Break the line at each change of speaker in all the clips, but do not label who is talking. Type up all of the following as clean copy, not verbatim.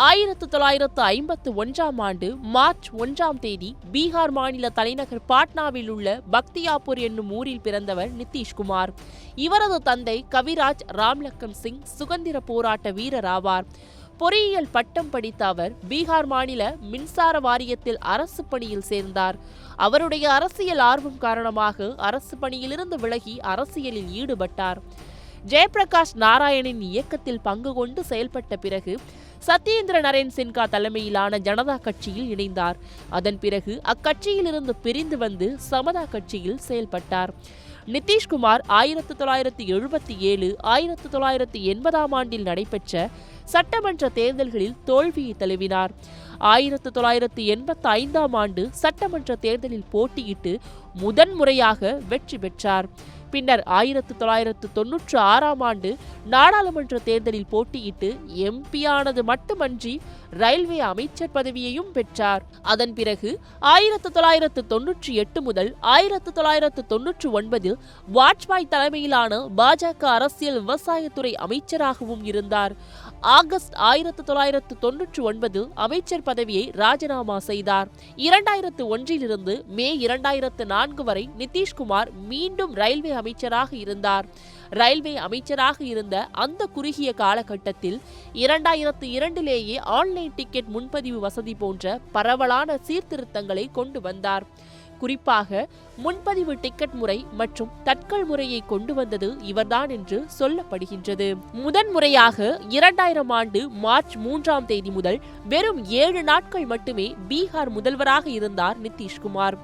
1951ஆம் ஆண்டு மார்ச் 1ஆம் தேதி பீகார் மாநில தலைநகர் பாட்னாவில் உள்ள பக்தியாபூர் என்னும் ஊரில் பிறந்தவர் நிதிஷ்குமார். இவரது தந்தை கவிராஜ் ராம்லக்கன் சிங் சுதந்திர போராட்ட வீரர் ஆவார். பொறியியல் பட்டம் படித்த அவர் பீகார் மாநில மின்சார வாரியத்தில் அரசு பணியில் சேர்ந்தார். அவருடைய அரசியல் ஆர்வம் காரணமாக அரசு பணியிலிருந்து விலகி அரசியலில் ஈடுபட்டார். ஜெயபிரகாஷ் நாராயணின் இயக்கத்தில் பங்கு கொண்டு செயல்பட்ட பிறகு சத்யேந்திர நரேன் சின்ஹா தலைமையிலான ஜனதா கட்சியில் இணைந்தார். அதன் பிறகு அக்கட்சியிலிருந்து பிரிந்து வந்து சமதா கட்சியில் செயல்பட்டார். நிதிஷ்குமார் 1977, 1980ஆம் ஆண்டில் நடைபெற்ற சட்டமன்ற தேர்தல்களில் தோல்வியை தழுவினார். 1985ஆம் ஆண்டு சட்டமன்ற தேர்தலில் போட்டியிட்டு முதன்முறையாக வெற்றி பெற்றார். பின்னர் 1996ஆம் ஆண்டு நாடாளுமன்ற தேர்தலில் போட்டியிட்டு எம்பியானது மட்டுமன்றி ரயில்வே அமைச்சர் பதவியையும் பெற்றார். அதன் பிறகு 1998 முதல் 1999 வாஜ்பாய் தலைமையிலான பாஜக அரசியல் விவசாயத்துறை அமைச்சராகவும் இருந்தார். ஆகஸ்ட் 1999 அமைச்சர் பதவியை ராஜினாமா செய்தார். 2001 மே 2004 வரை நிதிஷ்குமார் மீண்டும் ரயில்வே அமைச்சராக இருந்தார். ரயில்வே அமைச்சராக இருந்த அந்த குறுகிய காலகட்டத்தில் 2002லேயே ஆன்லைன் டிக்கெட் முன்பதிவு வசதி போன்ற பரவலான சீர்திருத்தங்களை கொண்டு வந்தார். குறிப்பாக முன்பதிவு டிக்கெட் முறை மற்றும் தட்கல் முறையை கொண்டு வந்தது இவர்தான் என்று சொல்லப்படுகின்றது. முதன்முறையாக 2000 ஆண்டு மார்ச் 3ஆம் தேதி முதல் வெறும் 7 நாட்கள் மட்டுமே பீகார் முதல்வராக இருந்தார் நிதிஷ்குமார்.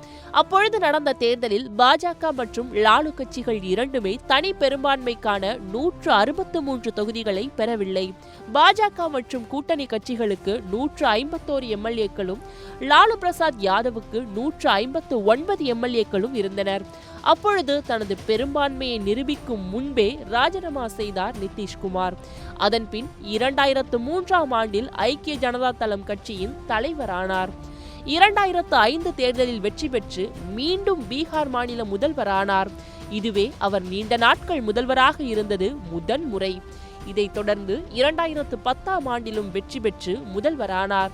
அப்பொழுது நடந்த தேர்தலில் பாஜக மற்றும் லாலு கட்சிகள் இரண்டுமே தனி பெரும்பான்மைக்கான 163 தொகுதிகளை பெறவில்லை. பாஜக மற்றும் கூட்டணி கட்சிகளுக்கு 151 எம்எல்ஏக்களும் லாலு பிரசாத் யாதவுக்கு 159 எம்எல்ஏக்களும் இருந்தனர். அப்பொழுது தனது பெரும்பான்மையை நிரூபிக்கும் முன்பே ராஜினாமா செய்தார் நிதிஷ்குமார். அதன்பின் 2003ஆம் ஆண்டில் ஐக்கிய ஜனதா தளம் கட்சியின் தலைவரானார். 2005 தேர்தலில் வெற்றி பெற்று மீண்டும் பீகார் மாநில முதல்வரானார். இதுவே அவர் நீண்ட நாட்கள் முதல்வராக இருந்தது முதன்முறை. இதைத் தொடர்ந்து 2010ஆம் ஆண்டிலும் வெற்றி பெற்று முதல்வரானார்.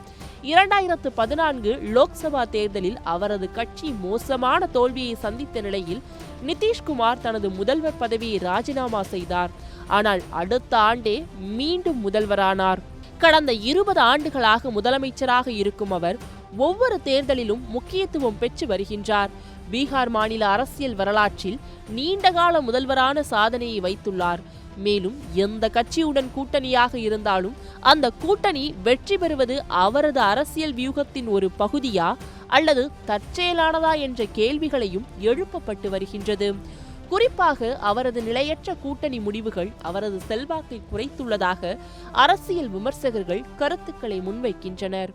2014 லோக்சபா தேர்தலில் அவரது கட்சி மோசமான தோல்வியை சந்தித்த நிலையில் நிதிஷ்குமார் தனது முதல்வர் பதவியை ராஜினாமா செய்தார். ஆனால் அடுத்த ஆண்டே மீண்டும் முதல்வரானார். கடந்த 20 ஆண்டுகளாக முதலமைச்சராக இருக்கும் அவர் ஒவ்வொரு தேர்தலிலும் முக்கியத்துவம் பெற்று வருகின்றார். பீகார் மாநில அரசியல் வரலாற்றில் நீண்டகால முதல்வரான சாதனையை வைத்துள்ளார். மேலும் எந்த கட்சியுடன் கூட்டணியாக இருந்தாலும் அந்த கூட்டணி வெற்றி பெறுவது அவரது அரசியல் வியூகத்தின் ஒரு பகுதியா அல்லது தற்செயலானதா என்ற கேள்விகளையும் எழுப்பப்பட்டு வருகின்றது. குறிப்பாக அவரது நிலையற்ற கூட்டணி முடிவுகள் அவரது செல்வாக்கை குறைத்துள்ளதாக அரசியல் விமர்சகர்கள் கருத்துக்களை முன்வைக்கின்றனர்.